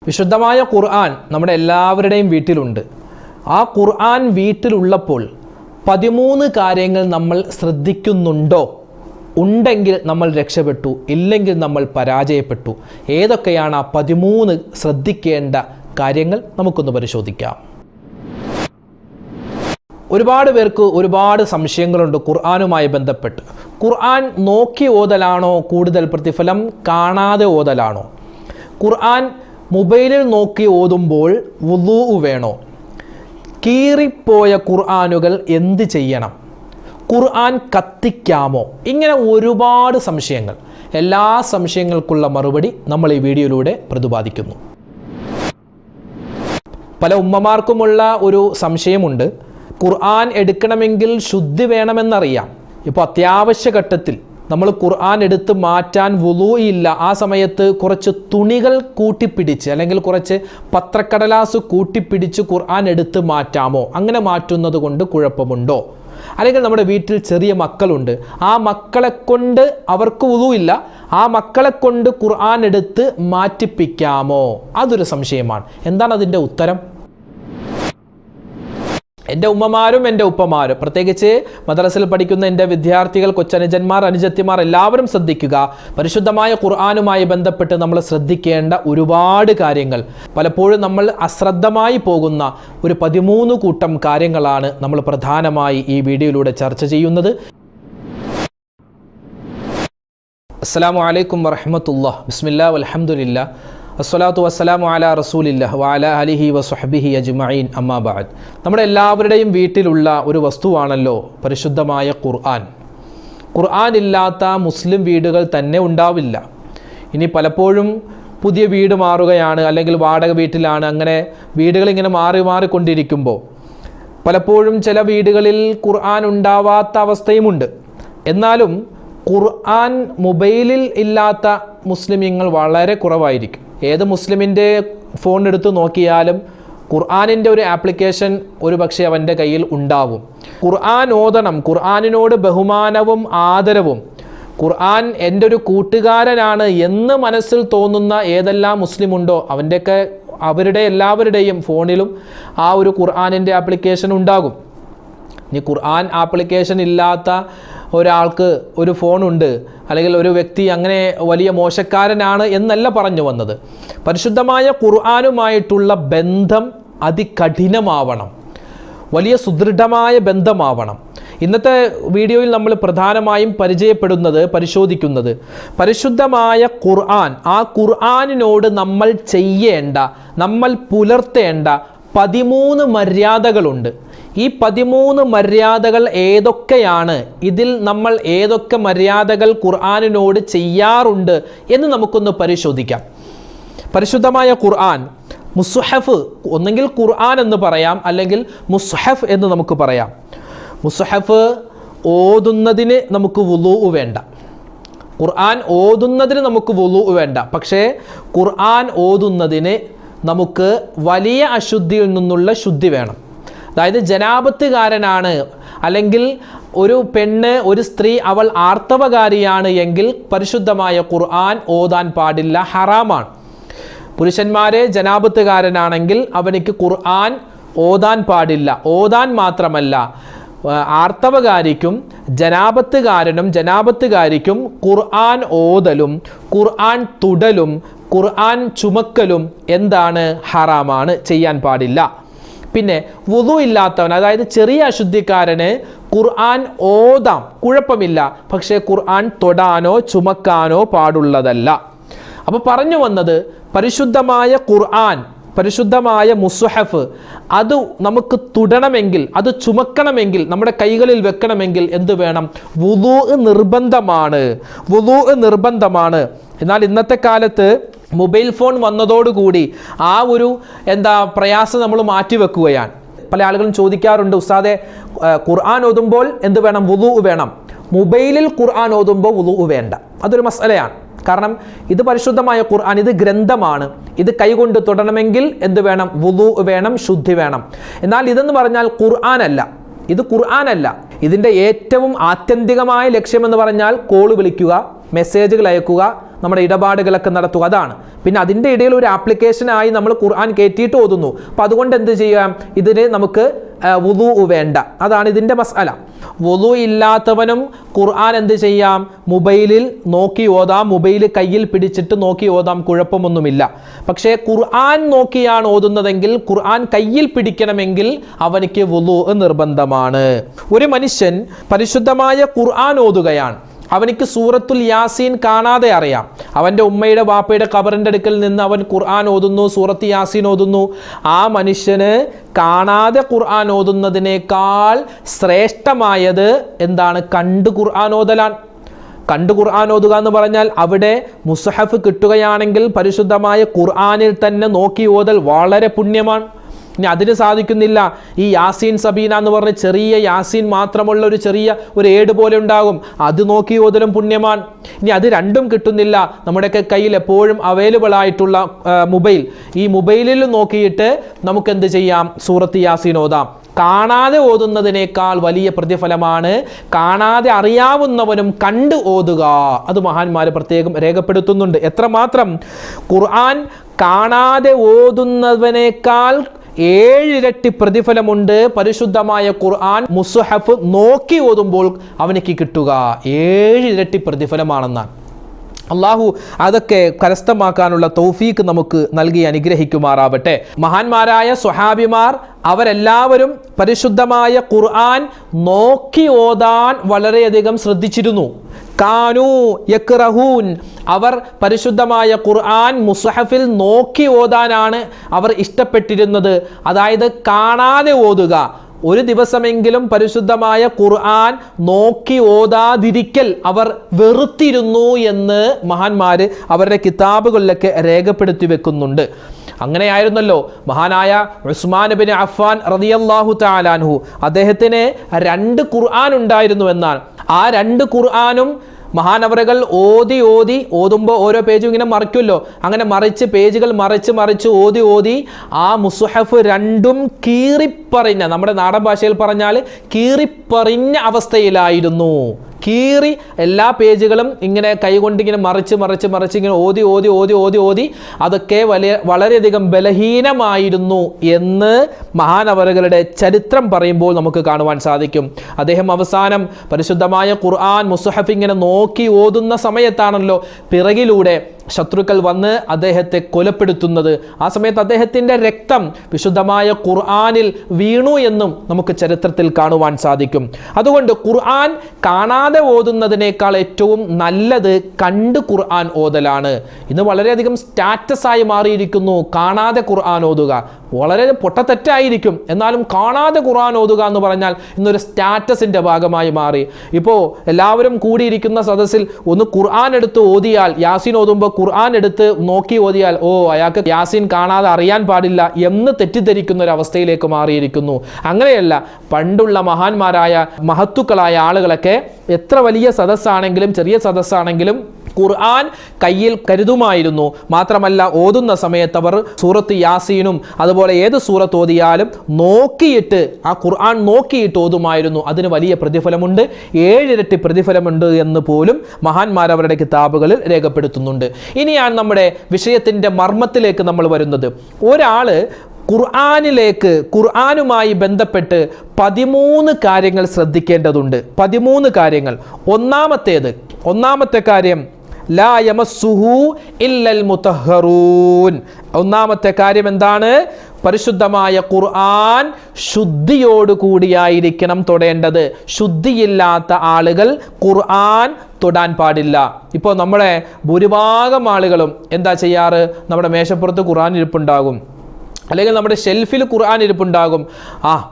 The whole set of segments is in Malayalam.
വിശുദ്ധമായ ഖുർആൻ നമ്മുടെ എല്ലാവരുടെയും വീട്ടിലുണ്ട്. ആ ഖുർആൻ വീട്ടിലുള്ളപ്പോൾ 13 കാര്യങ്ങൾ നമ്മൾ ശ്രദ്ധിക്കുന്നുണ്ടോ? ഉണ്ടെങ്കിൽ നമ്മൾ രക്ഷപ്പെട്ടു, ഇല്ലെങ്കിൽ നമ്മൾ പരാജയപ്പെട്ടു. ഏതൊക്കെയാണ് ആ 13 ശ്രദ്ധിക്കേണ്ട കാര്യങ്ങൾ? നമുക്കൊന്ന് പരിശോധിക്കാം. ഒരുപാട് പേർക്ക് ഒരുപാട് സംശയങ്ങളുണ്ട് ഖുർആനുമായി ബന്ധപ്പെട്ട്. ഖുർആൻ നോക്കി ഓതലാണോ കൂടുതൽ പ്രതിഫലം, കാണാതെ ഓതലാണോ? ഖുർആൻ മൊബൈലിൽ നോക്കി ഓതുമ്പോൾ വുളൂ വേണോ? കീറിപ്പോയ ഖുർആനുകൾ എന്ത് ചെയ്യണം? ഖുർആൻ കത്തിക്കാമോ? ഇങ്ങനെ ഒരുപാട് സംശയങ്ങൾ. എല്ലാ സംശയങ്ങൾക്കുള്ള മറുപടി നമ്മൾ ഈ വീഡിയോയിലൂടെ പ്രതിപാദിക്കുന്നു. പല ഉമ്മമാർക്കുമുള്ള ഒരു സംശയമുണ്ട്. ഖുർആൻ എടുക്കണമെങ്കിൽ ശുദ്ധി വേണമെന്നറിയാം. ഇപ്പോൾ അത്യാവശ്യ ഘട്ടത്തിൽ നമ്മൾ ഖുർആൻ എടുത്ത് മാറ്റാൻ വുളൂ ഇല്ല. ആ സമയത്ത് കുറച്ച് തുണികൾ കൂട്ടിപ്പിടിച്ച് അല്ലെങ്കിൽ കുറച്ച് പത്രക്കടലാസ് കൂട്ടിപ്പിടിച്ച് ഖുർആൻ എടുത്ത് മാറ്റാമോ? അങ്ങനെ മാറ്റുന്നത് കൊണ്ട് കുഴപ്പമുണ്ടോ? അല്ലെങ്കിൽ നമ്മുടെ വീട്ടിൽ ചെറിയ മക്കളുണ്ട്, ആ മക്കളെ കൊണ്ട് അവർക്ക് വുളൂ ഇല്ല, ആ മക്കളെ കൊണ്ട് ഖുർആൻ എടുത്ത് മാറ്റിപ്പിക്കാമോ? അതൊരു സംശയമാണ്. എന്താണ് അതിൻ്റെ ഉത്തരം? എൻ്റെ ഉമ്മമാരും എൻ്റെ ഉപ്പമാരും, പ്രത്യേകിച്ച് മദ്രസയിൽ പഠിക്കുന്ന എൻ്റെ വിദ്യാർത്ഥികൾ, കൊച്ചനുജന്മാർ, അനുജത്തിമാർ എല്ലാവരും ശ്രദ്ധിക്കുക. പരിശുദ്ധമായ ഖുർആനുമായി ബന്ധപ്പെട്ട് നമ്മൾ ശ്രദ്ധിക്കേണ്ട ഒരുപാട് കാര്യങ്ങൾ, പലപ്പോഴും നമ്മൾ അശ്രദ്ധമായി പോകുന്ന ഒരു 13 കൂട്ടം കാര്യങ്ങളാണ് നമ്മൾ പ്രധാനമായി ഈ വീഡിയോയിലൂടെ ചർച്ച ചെയ്യുന്നത്. അസ്സലാമു അലൈക്കും വറഹ്മത്തുള്ളാഹി. ബിസ്മില്ലാ വൽഹംദുലില്ലാ അസ്സലാത്തു വസ്സലാമു അലാ റസൂലില്ലാഹ് വഅലാ ആലിഹി വസ്വഹ്ബിഹി അജ്മഈൻ, അമ്മാ ബഅദ്. നമ്മുടെ എല്ലാവരുടെയും വീട്ടിലുള്ള ഒരു വസ്തുവാണല്ലോ പരിശുദ്ധമായ ഖുർആൻ. ഖുർആൻ ഇല്ലാത്ത മുസ്ലിം വീടുകൾ തന്നെ ഉണ്ടാവില്ല. ഇനി പലപ്പോഴും പുതിയ വീട് മാറുകയാണ്, അല്ലെങ്കിൽ വാടക വീട്ടിലാണ്, അങ്ങനെ വീടുകൾ ഇങ്ങനെ മാറിക്കൊണ്ടിരിക്കുമ്പോൾ പലപ്പോഴും ചില വീടുകളിൽ ഖുർആൻ ഉണ്ടാവാത്ത അവസ്ഥയുമുണ്ട്. എന്നാലും ഖുർആൻ മൊബൈലിൽ ഇല്ലാത്ത മുസ്ലിമീങ്ങൾ വളരെ കുറവായിരിക്കും. ഏത് മുസ്ലിമിൻ്റെ ഫോൺ എടുത്ത് നോക്കിയാലും ഖുർആനിൻ്റെ ഒരു ആപ്ലിക്കേഷൻ ഒരു പക്ഷേ അവൻ്റെ കയ്യിൽ ഉണ്ടാവും. ഖുർആൻ ഓതണം, ഖുർആനിനോട് ബഹുമാനവും ആദരവും, ഖുർആൻ എൻ്റെ ഒരു കൂട്ടുകാരനാണ് എന്ന് മനസ്സിൽ തോന്നുന്ന ഏതെല്ലാം മുസ്ലിം ഉണ്ടോ അവരുടെ എല്ലാവരുടെയും ഫോണിലും ആ ഒരു ഖുർആനിൻ്റെ ആപ്ലിക്കേഷൻ ഉണ്ടാകും. ഇനി ഖുർആൻ ആപ്ലിക്കേഷൻ ഇല്ലാത്ത ഒരാൾക്ക് ഒരു ഫോണുണ്ട്, അല്ലെങ്കിൽ ഒരു വ്യക്തി അങ്ങനെ വലിയ മോശക്കാരനാണ് എന്നല്ല പറഞ്ഞു വന്നത്. പരിശുദ്ധമായ ഖുർആനുമായിട്ടുള്ള ബന്ധം അതികഠിനമാവണം, വലിയ സുദൃഢമായ ബന്ധമാവണം. ഇന്നത്തെ വീഡിയോയിൽ നമ്മൾ പ്രധാനമായും പരിശോധിക്കുന്നത് പരിശുദ്ധമായ ഖുർആൻ, ആ ഖുർആനിനോട് നമ്മൾ ചെയ്യേണ്ട, നമ്മൾ പുലർത്തേണ്ട 13 മര്യാദകളുണ്ട്. ഈ 13 മര്യാദകൾ ഏതൊക്കെയാണ്? ഇതിൽ നമ്മൾ ഏതൊക്കെ മര്യാദകൾ ഖുർആനിനോട് ചെയ്യാറുണ്ട് എന്ന് നമുക്കൊന്ന് പരിശോധിക്കാം. പരിശുദ്ധമായ ഖുർആൻ, മുസ്ഹഫ്, ഒന്നെങ്കിൽ ഖുർആൻ എന്ന് പറയാം, അല്ലെങ്കിൽ മുസ്ഹഫ് എന്ന് നമുക്ക് പറയാം. മുസ്ഹഫ് ഓതുന്നതിന് നമുക്ക് വുളൂ വേണ്ട, ഖുർആൻ ഓതുന്നതിന് നമുക്ക് വുളൂ വേണ്ട. പക്ഷേ ഖുർആൻ ഓതുന്നതിന് നമുക്ക് വലിയ അശുദ്ധിയിൽ നിന്നുള്ള ശുദ്ധി വേണം. അതായത് ജനാപത്തുകാരനാണ്, അല്ലെങ്കിൽ ഒരു പെണ്ണ്, ഒരു സ്ത്രീ, അവൾ ആർത്തവകാരിയാണ് എങ്കിൽ പരിശുദ്ധമായ ഖുർആൻ ഓതാൻ പാടില്ല, ഹറാമാണ്. പുരുഷന്മാരെ ജനാപത്തുകാരനാണെങ്കിൽ അവനിക്ക് ഖുർആൻ ഓതാൻ പാടില്ല. ഓതാൻ മാത്രമല്ല, ആർത്തവകാരിക്കും ജനാപത്തുകാരിക്കും ഖുർആൻ ഓതലും ഖുർആൻ തുടലും ഖുർആൻ ചുമക്കലും എന്താണ്? ഹറാമാണ്, ചെയ്യാൻ പാടില്ല. പിന്നെ വുളൂ ഇല്ലാത്തവൻ, അതായത് ചെറിയ അശുദ്ധിക്കാരന് ഖുർആൻ ഓതാം, കുഴപ്പമില്ല, പക്ഷേ ഖുർആൻ തൊടാനോ ചുമക്കാനോ പാടുള്ളതല്ല. അപ്പോൾ പറഞ്ഞു വന്നത്, പരിശുദ്ധമായ ഖുർആൻ, പരിശുദ്ധമായ മുസ്ഹഫ്, അത് നമുക്ക് തുടണമെങ്കിൽ, അത് ചുമക്കണമെങ്കിൽ, നമ്മുടെ കൈകളിൽ വെക്കണമെങ്കിൽ എന്ത് വേണം? വുളൂ നിർബന്ധമാണ്. എന്നാൽ ഇന്നത്തെ കാലത്ത് മൊബൈൽ ഫോൺ വന്നതോടുകൂടി ആ ഒരു പ്രയാസം നമ്മൾ മാറ്റിവെക്കുകയാണ്. പല ആളുകളും ചോദിക്കാറുണ്ട്, ഉസ്താദെ ഖുർആൻ ഓതുമ്പോൾ എന്ത് വേണം? വുളൂ വേണം. മൊബൈലിൽ ഖുർആൻ ഓതുമ്പോൾ വുളൂ വേണ്ട. അതൊരു മസലയാണ്. കാരണം ഇത് പരിശുദ്ധമായ ഖുർആൻ, ഇത് ഗ്രന്ഥമാണ്. ഇത് കൈകൊണ്ട് തൊടണമെങ്കിൽ എന്ത് വേണം? വുളൂ വേണം, ശുദ്ധി വേണം. എന്നാൽ ഇതെന്ന് പറഞ്ഞാൽ ഇത് ഖുർആനല്ല. ഇതിൻ്റെ ഏറ്റവും ആത്യന്തികമായ ലക്ഷ്യമെന്ന് പറഞ്ഞാൽ കോൾ വിളിക്കുക, മെസ്സേജുകൾ അയക്കുക, നമ്മുടെ ഇടപാടുകളൊക്കെ നടത്തുക, അതാണ്. പിന്നെ അതിൻ്റെ ഇടയിൽ ഒരു ആപ്ലിക്കേഷനായി നമ്മൾ ഖുർആൻ കയറ്റിയിട്ട് ഓതുന്നു. അപ്പം അതുകൊണ്ട് എന്ത് ചെയ്യാം, ഇതിന് നമുക്ക് വുളു വേണ്ട, അതാണ് ഇതിൻ്റെ മസ്അല. വുളു ഇല്ലാത്തവനും ഖുർആൻ എന്ത് ചെയ്യാം, മൊബൈലിൽ നോക്കി ഓതാം, മൊബൈൽ കയ്യിൽ പിടിച്ചിട്ട് നോക്കി ഓതാം, കുഴപ്പമൊന്നുമില്ല. പക്ഷേ ഖുർആൻ നോക്കിയാണ് ഓതുന്നതെങ്കിൽ, ഖുർആൻ കയ്യിൽ പിടിക്കണമെങ്കിൽ അവനിക്ക് വുളു നിർബന്ധമാണ്. ഒരു മനുഷ്യൻ പരിശുദ്ധമായ ഖുർആൻ ഓതുകയാണ്, അവനിക്ക് സൂറത്തുൽ യാസീൻ കാണാതെ അറിയാം. അവൻ്റെ ഉമ്മയുടെ വാപ്പയുടെ ഖബറിൻ്റെ അടുക്കൽ നിന്ന് അവൻ ഖുർആൻ ഓതുന്നു, സൂറത്ത് യാസീൻ ഓതുന്നു. ആ മനുഷ്യന് കാണാതെ ഖുർആൻ ഓതുന്നതിനേക്കാൾ ശ്രേഷ്ഠമായത് എന്താണ്, കണ്ട് ഖുർആൻ ഓതലാണ്. കണ്ട് ഖുർആൻ ഓതുക എന്ന് പറഞ്ഞാൽ അവിടെ മുസ്ഹഫ് കിട്ടുകയാണെങ്കിൽ പരിശുദ്ധമായ ഖുർആനിൽ തന്നെ നോക്കി ഓതൽ വളരെ പുണ്യമാണ്. ഇനി അതിന് സാധിക്കുന്നില്ല, ഈ യാസീൻ സബീന എന്ന് പറഞ്ഞ ചെറിയ യാസീൻ മാത്രമുള്ള ഒരു ഏട് പോലെ ഉണ്ടാകും, അത് നോക്കി ഓതലും പുണ്യമാണ്. ഇനി അത് രണ്ടും കിട്ടുന്നില്ല, നമ്മുടെയൊക്കെ കയ്യിൽ എപ്പോഴും അവൈലബിൾ ആയിട്ടുള്ള മൊബൈൽ, ഈ മൊബൈലിൽ നോക്കിയിട്ട് നമുക്ക് എന്ത് ചെയ്യാം, സൂറത്ത് യാസീൻ ഓതാം. കാണാതെ ഓതുന്നതിനേക്കാൾ വലിയ പ്രതിഫലമാണ് കാണാതെ അറിയാവുന്നവനും കണ്ട് ഓതുക. അത് മഹാന്മാർ പ്രത്യേകം രേഖപ്പെടുത്തുന്നുണ്ട്. എത്രമാത്രം, ഖുർആൻ കാണാതെ ഓതുന്നവനേക്കാൾ 7 ഇരട്ടി പ്രതിഫലമുണ്ട് പരിശുദ്ധമായ ഖുർആൻ മുസ്ഹഫ് നോക്കി ഓതുമ്പോൾ അവനിക്ക് കിട്ടുക. 7 ഇരട്ടി പ്രതിഫലമാണെന്നാണ്. അള്ളാഹു അതൊക്കെ കരസ്ഥമാക്കാനുള്ള തൗഫീക്ക് നമുക്ക് നൽകി അനുഗ്രഹിക്കുമാറാവട്ടെ. മഹാന്മാരായ സ്വഹാബിമാർ അവരെല്ലാവരും പരിശുദ്ധമായ ഖുർആൻ നോക്കി ഓതാൻ വളരെയധികം ശ്രദ്ധിച്ചിരുന്നു. കാനൂ യക്റഹൂൻ, അവർ പരിശുദ്ധമായ ഖുർആൻ മുസ്ഹഫിൽ നോക്കി ഓതാനാണ് അവർ ഇഷ്ടപ്പെട്ടിരുന്നത്. അതായത് കാണാതെ ഓതുക. ഒരു ദിവസമെങ്കിലും പരിശുദ്ധമായ ഖുർആൻ നോക്കി ഓതാതിരിക്കൽ അവർ വെറുത്തിരുന്നു എന്ന് മഹാന്മാര് അവരുടെ കിതാബുകളിലൊക്കെ രേഖപ്പെടുത്തി വെക്കുന്നുണ്ട്. അങ്ങനെയായിരുന്നല്ലോ മഹാനായ ഉസ്മാൻ ബിൻ അഫ്ഫാൻ റളിയല്ലാഹു തആല അൻഹു, അദ്ദേഹത്തിന് 2 ഖുർആൻ ഉണ്ടായിരുന്നു എന്നാണ്. ആ 2 ഖുർആനും മഹാനവറുകൾ ഓതുമ്പോൾ ഓരോ പേജും ഇങ്ങനെ മറിക്കുമല്ലോ, അങ്ങനെ മറിച്ച് പേജുകൾ മറിച്ച് ഓതി ആ മുസ്ഹഫ് 2ഉം കീറിപ്പറിഞ്ഞ, നമ്മുടെ നാടൻ ഭാഷയിൽ പറഞ്ഞാൽ കീറിപ്പറിഞ്ഞ അവസ്ഥയിലായിരുന്നു. കീറി എല്ലാ പേജുകളും ഇങ്ങനെ കൈകൊണ്ട് ഇങ്ങനെ മറിച്ച് ഇങ്ങനെ ഓതി അതൊക്കെ വളരെയധികം ബലഹീനമായിരുന്നു എന്ന് മഹാനവറുകളുടെ ചരിത്രം പറയുമ്പോൾ നമുക്ക് കാണുവാൻ സാധിക്കും. അദ്ദേഹം അവസാനം പരിശുദ്ധമായ ഖുർആൻ മുസ്ഹഫ് ഇങ്ങനെ നോക്കി ഓതുന്ന സമയത്താണല്ലോ പിറകിലൂടെ ശത്രുക്കൾ വന്ന് അദ്ദേഹത്തെ കൊലപ്പെടുത്തുന്നത്. ആ സമയത്ത് അദ്ദേഹത്തിൻ്റെ രക്തം വിശുദ്ധമായ ഖുർആനിൽ വീണു എന്നും നമുക്ക് ചരിത്രത്തിൽ കാണുവാൻ സാധിക്കും. അതുകൊണ്ട് ഖുർആൻ കാണാതെ ഓതുന്നതിനേക്കാൾ ഏറ്റവും നല്ലത് കണ്ട് ഖുർആൻ ഓതലാണ്. ഇന്ന് വളരെയധികം സ്റ്റാറ്റസായി മാറിയിരിക്കുന്നു കാണാതെ ഖുർആൻ ഓതുക. വളരെ പൊട്ടത്തെറ്റായിരിക്കും, എന്നാലും കാണാതെ ഖുർആൻ ഓതുക എന്ന് പറഞ്ഞാൽ ഇന്നൊരു സ്റ്റാറ്റസിൻ്റെ ഭാഗമായി മാറി. ഇപ്പോൾ എല്ലാവരും കൂടിയിരിക്കുന്ന സദസ്സിൽ ഒന്ന് ഖുർആൻ എടുത്ത് ഓതിയാൽ, യാസീൻ ഓതുമ്പോൾ ഖുർആൻ എടുത്ത് നോക്കി ഓതിയാൽ, അയാൾക്ക് യാസീൻ കാണാതെ അറിയാൻ പാടില്ല എന്ന് തെറ്റിദ്ധരിക്കുന്ന ഒരു അവസ്ഥയിലേക്ക് മാറിയിരിക്കുന്നു. അങ്ങനെയല്ല, പണ്ടുള്ള മഹാന്മാരായ മഹത്തുക്കളായ ആളുകളൊക്കെ എത്ര വലിയ സദസ്സാണെങ്കിലും ചെറിയ സദസ്സാണെങ്കിലും ഖുർആൻ കയ്യിൽ കരുതുമായിരുന്നു. മാത്രമല്ല ഓതുന്ന സമയത്ത് അവർ സൂറത്ത് യാസീനും അതുപോലെ ഏത് സൂറത്ത് ഓതിയാലും നോക്കിയിട്ട് ആ ഖുർആൻ നോക്കിയിട്ട് ഓതുമായിരുന്നു. അതിന് വലിയ പ്രതിഫലമുണ്ട്, 7 ഇരട്ടി പ്രതിഫലമുണ്ട് എന്ന് പോലും മഹാന്മാർ അവരുടെ കിതാബുകളിൽ രേഖപ്പെടുത്തുന്നുണ്ട്. ഇനിയാണ് നമ്മുടെ വിഷയത്തിൻ്റെ മർമ്മത്തിലേക്ക് നമ്മൾ വരുന്നത്. ഒരാള് ഖുർആനുമായി ബന്ധപ്പെട്ട് 13 കാര്യങ്ങൾ ശ്രദ്ധിക്കേണ്ടതുണ്ട്. 13 കാര്യങ്ങൾ. ഒന്നാമത്തെ കാര്യം, ലാ യമസ്സുഹു ഇല്ലൽ മുതഹ്ഹറൂൻ. ഒന്നാമത്തെ കാര്യം എന്താണ്? പരിശുദ്ധമായ ഖുർആൻ ശുദ്ധിയോടുകൂടിയായിരിക്കണം തൊടേണ്ടത്. ശുദ്ധിയില്ലാത്ത ആളുകൾ ഖുർആൻ തൊടാൻ പാടില്ല. ഇപ്പോൾ നമ്മളെ ഭൂരിഭാഗം ആളുകളും എന്താ ചെയ്യാറ്? നമ്മുടെ മേശപ്പുറത്ത് ഖുർആൻ ഇരിപ്പുണ്ടാകും, അല്ലെങ്കിൽ നമ്മുടെ ഷെൽഫിൽ ഖുർആൻ ഇരിപ്പുണ്ടാകും.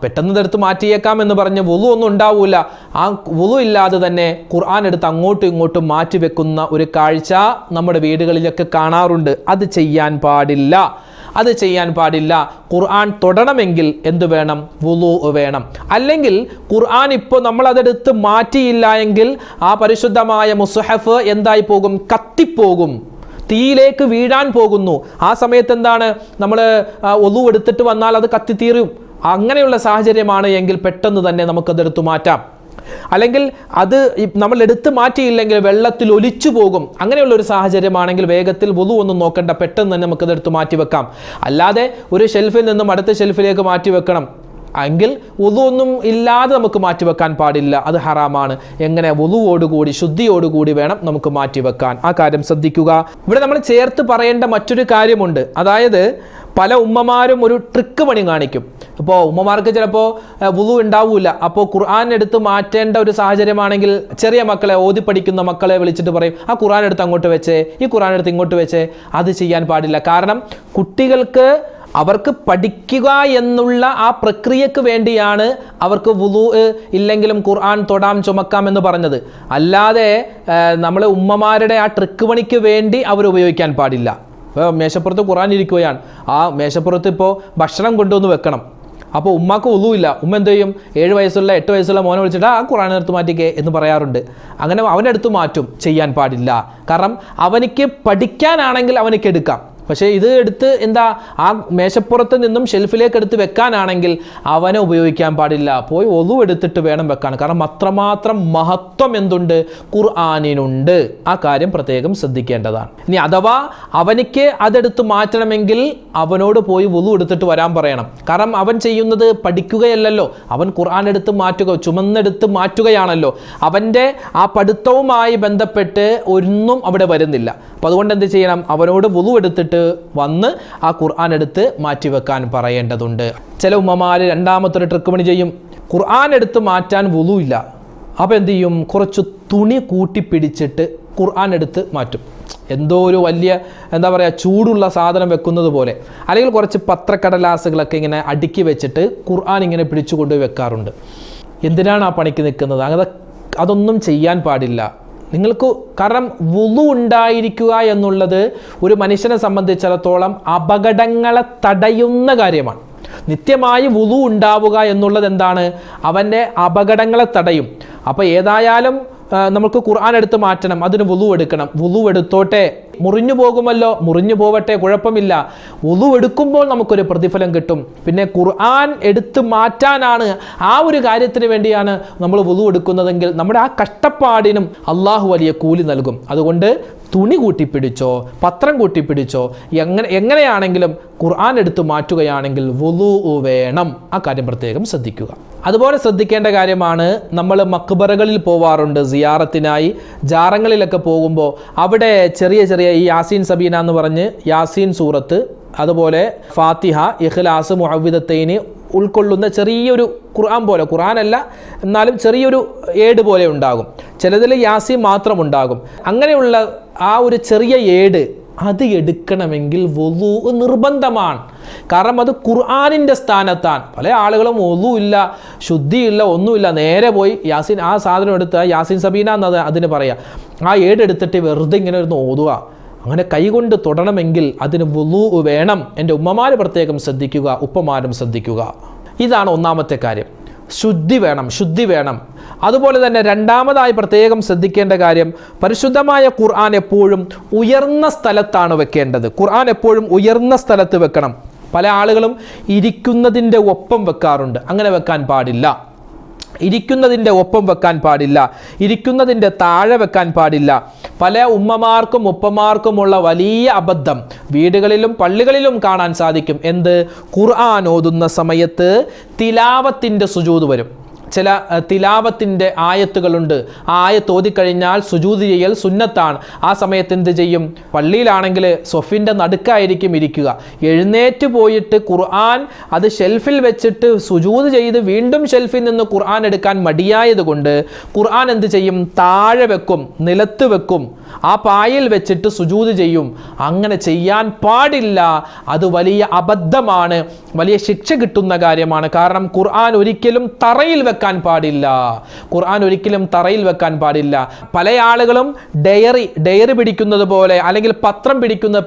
പെട്ടെന്ന് ഇതെടുത്ത് മാറ്റിയേക്കാം എന്ന് പറഞ്ഞ് വുളു ഒന്നും ഉണ്ടാവില്ല. ആ വുളു ഇല്ലാതെ തന്നെ ഖുർആൻ എടുത്ത് അങ്ങോട്ടും ഇങ്ങോട്ടും മാറ്റി വെക്കുന്ന ഒരു കാഴ്ച നമ്മുടെ വീടുകളിലൊക്കെ കാണാറുണ്ട്. അത് ചെയ്യാൻ പാടില്ല. ഖുർആൻ തൊടണമെങ്കിൽ എന്ത് വേണം? വുളു വേണം. അല്ലെങ്കിൽ ഖുർആൻ ഇപ്പോൾ നമ്മളതെടുത്ത് മാറ്റിയില്ല എങ്കിൽ ആ പരിശുദ്ധമായ മുസ്ഹഫ് എന്തായി പോകും? കത്തിപ്പോകും, തീയിലേക്ക് വീഴാൻ പോകുന്നു. ആ സമയത്ത് എന്താണ്, നമ്മൾ ഒളു എടുത്തിട്ട് വന്നാൽ അത് കത്തിത്തീരും. അങ്ങനെയുള്ള സാഹചര്യമാണ് എങ്കിൽ പെട്ടെന്ന് തന്നെ നമുക്കതെടുത്തു മാറ്റാം. അല്ലെങ്കിൽ അത് നമ്മൾ എടുത്ത് മാറ്റിയില്ലെങ്കിൽ വെള്ളത്തിൽ ഒലിച്ചു പോകും. അങ്ങനെയുള്ള ഒരു സാഹചര്യമാണെങ്കിൽ വേഗത്തിൽ വുളു ഒന്നും നോക്കണ്ട, പെട്ടെന്ന് തന്നെ നമുക്കത് എടുത്ത് മാറ്റി വെക്കാം. അല്ലാതെ ഒരു ഷെൽഫിൽ നിന്നും അടുത്ത ഷെൽഫിലേക്ക് മാറ്റി വെക്കണം എങ്കിൽ വുളു ഒന്നും ഇല്ലാതെ നമുക്ക് മാറ്റിവെക്കാൻ പാടില്ല, അത് ഹറാമാണ്. എങ്ങനെ? വുളുവോടുകൂടി ശുദ്ധിയോടുകൂടി വേണം നമുക്ക് മാറ്റിവെക്കാൻ. ആ കാര്യം ശ്രദ്ധിക്കുക. ഇവിടെ നമ്മൾ ചേർത്ത് പറയേണ്ട മറ്റൊരു കാര്യമുണ്ട്. അതായത് പല ഉമ്മമാരും ഒരു ട്രിക്ക് പണി കാണിക്കും. ഇപ്പോൾ ഉമ്മമാർക്ക് ചിലപ്പോൾ വുളു ഉണ്ടാവില്ല, അപ്പോൾ ഖുർആൻ എടുത്ത് മാറ്റേണ്ട ഒരു സാഹചര്യമാണെങ്കിൽ ചെറിയ മക്കളെ, ഓതി പഠിക്കുന്ന മക്കളെ വിളിച്ചിട്ട് പറയും, ആ ഖുർആൻ എടുത്ത് അങ്ങോട്ട് വെച്ചേ, ഈ ഖുർആൻ എടുത്ത് ഇങ്ങോട്ട് വെച്ചേ. അത് ചെയ്യാൻ പാടില്ല. കാരണം കുട്ടികൾക്ക് അവർക്ക് പഠിക്കുക എന്നുള്ള ആ പ്രക്രിയക്ക് വേണ്ടിയാണ് അവർക്ക് വുളു ഇല്ലെങ്കിലും ഖുർആൻ തൊടാം ചുമക്കാം എന്ന് പറഞ്ഞത്. അല്ലാതെ നമ്മൾ ഉമ്മമാരുടെ ആ ട്രിക്ക് പണിക്ക് വേണ്ടി അവർ ഉപയോഗിക്കാൻ പാടില്ല. ഇപ്പോൾ മേശപ്പുറത്ത് ഖുർആൻ ഇരിക്കുകയാണ്, ആ മേശപ്പുറത്ത് ഇപ്പോൾ ഭക്ഷണം കൊണ്ടുവന്ന് വെക്കണം. അപ്പോൾ ഉമ്മാക്ക് വുളു ഇല്ല, ഉമ്മ എന്ത് ചെയ്യും? 7 വയസ്സുള്ള 8 വയസ്സുള്ള മോനെ വിളിച്ചിട്ട് ആ ഖുർആൻ എടുത്ത് മാറ്റിക്കേ എന്ന് പറയാറുണ്ട്. അങ്ങനെ അവനെടുത്ത് മാറ്റും. ചെയ്യാൻ പാടില്ല. കാരണം അവനിക്ക് പഠിക്കാനാണെങ്കിൽ അവനിക്ക് എടുക്കാം. പക്ഷേ ഇത് എടുത്ത് ആ മേശപ്പുറത്ത് നിന്നും ഷെൽഫിലേക്ക് എടുത്ത് വെക്കാനാണെങ്കിൽ അവനെ ഉപയോഗിക്കാൻ പാടില്ല. പോയി ഒളു എടുത്തിട്ട് വേണം വെക്കാൻ. കാരണം അത്രമാത്രം മഹത്വം എന്തുണ്ട്? ഖുർആനിനുണ്ട്. ആ കാര്യം പ്രത്യേകം ശ്രദ്ധിക്കേണ്ടതാണ്. ഇനി അഥവാ അവനിക്ക് അതെടുത്ത് മാറ്റണമെങ്കിൽ അവനോട് പോയി വുളു എടുത്തിട്ട് വരാൻ പറയണം. കാരണം അവൻ ചെയ്യുന്നത് പഠിക്കുകയല്ലല്ലോ, അവൻ ഖുർആൻ എടുത്ത് മാറ്റുക, ചുമന്നെടുത്ത് മാറ്റുകയാണല്ലോ. അവൻ്റെ ആ പഠിത്തവുമായി ബന്ധപ്പെട്ട് ഒന്നും അവിടെ വരുന്നില്ല. അപ്പോൾ അതുകൊണ്ട് എന്ത് ചെയ്യണം? അവനോട് വുളു എടുത്തിട്ട് വന്ന് ആ ഖുർആൻ എടുത്ത് മാറ്റിവെക്കാൻ പറയേണ്ടതുണ്ട്. ചില ഉമ്മമാര് രണ്ടാമത്തെ ട്രിക്ക് പണി ചെയ്യും. ഖുർആൻ എടുത്ത് മാറ്റാൻ വുളു ഇല്ല, അപ്പോൾ എന്ത് ചെയ്യും? കുറച്ച് തുണി കൂട്ടിപ്പിടിച്ചിട്ട് ഖുർആൻ എടുത്ത് മാറ്റും. എന്തോ ഒരു വലിയ ചൂടുള്ള സാധനം വെക്കുന്നത് പോലെ. അല്ലെങ്കിൽ കുറച്ച് പത്രക്കടലാസുകളൊക്കെ ഇങ്ങനെ അടുക്കി വെച്ചിട്ട് ഖുർആൻ ഇങ്ങനെ പിടിച്ചു കൊണ്ടുപോയി വെക്കാറുണ്ട്. എന്തിനാണ് ആ പണിക്ക് നിൽക്കുന്നത്? അതൊന്നും ചെയ്യാൻ പാടില്ല നിങ്ങൾക്ക്. കാരണം വുളു ഉണ്ടായിരിക്കുക എന്നുള്ളത് ഒരു മനുഷ്യനെ സംബന്ധിച്ചിടത്തോളം അപകടങ്ങളെ തടയുന്ന കാര്യമാണ്. നിത്യമായി വുളു ഉണ്ടാവുക എന്നുള്ളത് എന്താണ്? അവൻ്റെ അപകടങ്ങളെ തടയും. അപ്പോൾ ഏതായാലും നമുക്ക് ഖുർആൻ എടുത്ത് മാറ്റണം, അതിന് വുളു എടുക്കണം. വുളു എടുത്തോട്ടെ, മുറിഞ്ഞു പോകുമല്ലോ, മുറിഞ്ഞു പോവട്ടെ, കുഴപ്പമില്ല. വുളു എടുക്കുമ്പോൾ നമുക്കൊരു പ്രതിഫലം കിട്ടും. പിന്നെ ഖുർആൻ എടുത്ത് മാറ്റാനാണ്, ആ ഒരു കാര്യത്തിന് വേണ്ടിയാണ് നമ്മൾ വുളു എടുക്കുന്നതെങ്കിൽ നമ്മുടെ ആ കഷ്ടപ്പാടിനും അള്ളാഹു വലിയ കൂലി നൽകും. അതുകൊണ്ട് തുണി കൂട്ടിപ്പിടിച്ചോ പത്രം കൂട്ടിപ്പിടിച്ചോ എങ്ങനെയാണെങ്കിലും ഖുർആൻ എടുത്ത് മാറ്റുകയാണെങ്കിൽ വുളു വേണം. ആ കാര്യം പ്രത്യേകം ശ്രദ്ധിക്കുക. അതുപോലെ ശ്രദ്ധിക്കേണ്ട കാര്യമാണ്, നമ്മൾ മക്ബറകളിൽ പോവാറുണ്ട് സിയാറത്തിനായി. ജാറങ്ങളിലൊക്കെ പോകുമ്പോൾ അവിടെ ചെറിയ ചെറിയ ഈ യാസീൻ സബീന എന്ന് പറഞ്ഞ് യാസീൻ സൂറത്ത്, അതുപോലെ ഫാത്തിഹ, ഇഖ്ലാസ്, മുഅവ്വിദത്തൈന് ഉൾക്കൊള്ളുന്ന ചെറിയൊരു ഖുർആൻ പോലെ, ഖുർആനല്ല എന്നാലും ചെറിയൊരു ഏട് പോലെ ഉണ്ടാകും. ചിലതിൽ യാസീൻ മാത്രം ഉണ്ടാകും. അങ്ങനെയുള്ള ആ ഒരു ചെറിയ ഏട് അത് എടുക്കണമെങ്കിൽ വുളു നിർബന്ധമാണ്. കാരണം അത് ഖുർആനിൻ്റെ സ്ഥാനത്താണ്. പല ആളുകളും വുളു ഇല്ല, ശുദ്ധിയില്ല, ഒന്നുമില്ല, നേരെ പോയി യാസീൻ ആ സാധനം എടുത്ത് യാസീൻ സബീന എന്നത് അതിന് പറയാം, ആ ഏടെടുത്തിട്ട് വെറുതെ ഇങ്ങനെ ഇരുന്ന് ഓതുക. അങ്ങനെ കൈകൊണ്ട് തൊടണമെങ്കിൽ അതിന് വുളു വേണം. എൻ്റെ ഉമ്മമാര് പ്രത്യേകം ശ്രദ്ധിക്കുക, ഉപ്പമാരും ശ്രദ്ധിക്കുക. ഇതാണ് ഒന്നാമത്തെ കാര്യം. ശുദ്ധി വേണം. അതുപോലെ തന്നെ രണ്ടാമതായി പ്രത്യേകം ശ്രദ്ധിക്കേണ്ട കാര്യം, പരിശുദ്ധമായ ഖുർആൻ എപ്പോഴും ഉയർന്ന സ്ഥലത്താണ് വെക്കേണ്ടത്. ഖുർആൻ എപ്പോഴും ഉയർന്ന സ്ഥലത്ത് വെക്കണം. പല ആളുകളും ഇരിക്കുന്നതിൻ്റെ ഒപ്പം വെക്കാറുണ്ട്. അങ്ങനെ വെക്കാൻ പാടില്ല. ഇരിക്കുന്നതിൻ്റെ ഒപ്പം വെക്കാൻ പാടില്ല, ഇരിക്കുന്നതിൻ്റെ താഴെ വെക്കാൻ പാടില്ല. പല ഉമ്മമാർക്കും ഉപ്പമാർക്കുമുള്ള വലിയ അബദ്ധം വീടുകളിലും പള്ളികളിലും കാണാൻ സാധിക്കും. എന്ത്? ഖുർആൻ ഓതുന്ന സമയത്ത് തിലാവത്തിൻ്റെ സുജൂദ് വരും. ചില തിലാവത്തിൻ്റെ ആയത്തുകളുണ്ട്. ആ ആയത്ത് ഓതിക്കഴിഞ്ഞാൽ സുജൂദ് ചെയ്യൽ സുന്നത്താണ്. ആ സമയത്ത് എന്ത് ചെയ്യും? പള്ളിയിലാണെങ്കിൽ സൊഫിൻ്റെ നടുക്കായിരിക്കും ഇരിക്കുക. എഴുന്നേറ്റ് പോയിട്ട് ഖുർആൻ അത് ഷെൽഫിൽ വെച്ചിട്ട് സുജൂദ് ചെയ്ത് വീണ്ടും ഷെൽഫിൽ നിന്ന് ഖുർആൻ എടുക്കാൻ മടിയായതുകൊണ്ട് ഖുർആൻ എന്ത് ചെയ്യും? താഴെ വെക്കും, നിലത്ത് വെക്കും, ആ പായിൽ വെച്ചിട്ട് സുജൂദ് ചെയ്യും. അങ്ങനെ ചെയ്യാൻ പാടില്ല. അത് വലിയ അബദ്ധമാണ്, വലിയ ശിക്ഷ കിട്ടുന്ന കാര്യമാണ്. കാരണം ഖുർആൻ ഒരിക്കലും തറയിൽ വെക്കാൻ പാടില്ല. ഖുർആൻ ഒരിക്കലും തറയിൽ വെക്കാൻ പാടില്ല. പല ആളുകളും ഡയറി പിടിക്കുന്നത് പോലെ, അല്ലെങ്കിൽ പത്രം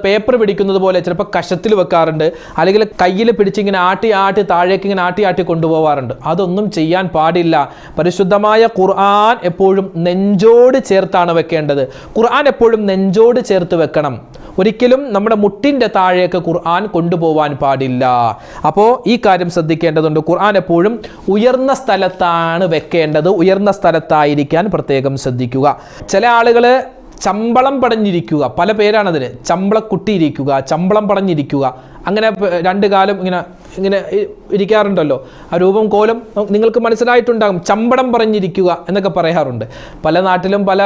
പേപ്പർ പിടിക്കുന്നത് പോലെ ചിലപ്പോൾ കഷത്തിൽ വെക്കാറുണ്ട്, അല്ലെങ്കിൽ കയ്യിൽ പിടിച്ചിങ്ങനെ ആട്ടി താഴേക്ക് ഇങ്ങനെ ആട്ടി കൊണ്ടുപോകാറുണ്ട്. അതൊന്നും ചെയ്യാൻ പാടില്ല. പരിശുദ്ധമായ ഖുർആൻ എപ്പോഴും നെഞ്ചോട് ചേർത്താണ് വെക്കേണ്ടത്. ഖുർആൻ എപ്പോഴും നെഞ്ചോട് ചേർത്ത് വെക്കണം. ഒരിക്കലും നമ്മുടെ മുട്ടിൻ്റെ താഴേക്ക് ഖുർആൻ കൊണ്ടുപോകാൻ പാടില്ല. അപ്പോൾ ഈ കാര്യം ശ്രദ്ധിക്കേണ്ടതുണ്ട്. ഖുർആൻ എപ്പോഴും ഉയർന്ന സ്ഥലത്താണ് വെക്കേണ്ടത്. ഉയർന്ന സ്ഥലത്തായിരിക്കാൻ പ്രത്യേകം ശ്രദ്ധിക്കുക. ചില ആളുകൾ ചമ്പളം പടഞ്ഞിരിക്കുക, പല പേരാണതിന്. ചമ്പളക്കുട്ടിയിരിക്കുക, ചമ്പളം പടഞ്ഞിരിക്കുക, അങ്ങനെ രണ്ട് കാലം ഇങ്ങനെ ഇങ്ങനെ ഇരിക്കാറുണ്ടല്ലോ. ആ രൂപം കോലം നിങ്ങൾക്ക് മനസ്സിലായിട്ടുണ്ടാകും. ചമ്പടം പറഞ്ഞിരിക്കുക എന്നൊക്കെ പറയാറുണ്ട്. പല നാട്ടിലും പല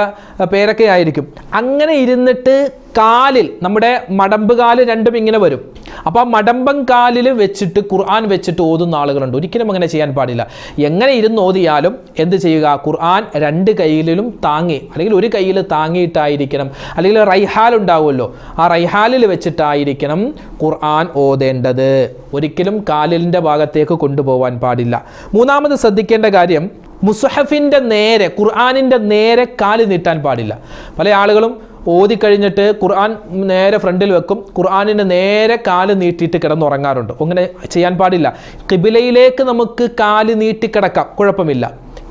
പേരൊക്കെ ആയിരിക്കും. അങ്ങനെ ഇരുന്നിട്ട് കാലിൽ നമ്മുടെ മടമ്പ് കാല് രണ്ടും ഇങ്ങനെ വരും. അപ്പോൾ ആ മടമ്പം കാലിൽ വെച്ചിട്ട് ഖുർആൻ വെച്ചിട്ട് ഓതുന്ന ആളുകളുണ്ട്. ഒരിക്കലും അങ്ങനെ ചെയ്യാൻ പാടില്ല. എങ്ങനെ ഇരുന്ന് ഓതിയാലും എന്ത് ചെയ്യുക, ഖുർആൻ രണ്ട് കൈയിലും താങ്ങി, അല്ലെങ്കിൽ ഒരു കൈയിൽ താങ്ങിയിട്ടായിരിക്കണം, അല്ലെങ്കിൽ റൈഹാൽ ഉണ്ടാവുമല്ലോ, ആ റൈഹാലിൽ വെച്ചിട്ടായിരിക്കണം ഖുർആൻ ഓതേണ്ടത്. ഒരിക്കലും കാലിൻ്റെ ഭാഗത്തേക്ക് കൊണ്ടുപോകാൻ പാടില്ല. മൂന്നാമത് ശ്രദ്ധിക്കേണ്ട കാര്യം, മുസ്ഹഫിൻ്റെ നേരെ, ഖുർആനിൻ്റെ നേരെ കാല് നീട്ടാൻ പാടില്ല. പല ആളുകളും ഓതിക്കഴിഞ്ഞിട്ട് ഖുർആൻ നേരെ ഫ്രണ്ടിൽ വെക്കും, ഖുർആനിന് നേരെ കാല് നീട്ടിയിട്ട് കിടന്നുറങ്ങാറുണ്ട്. അങ്ങനെ ചെയ്യാൻ പാടില്ല. ഖിബിലയിലേക്ക് നമുക്ക് കാല് നീട്ടിക്കിടക്കാം, കുഴപ്പമില്ല.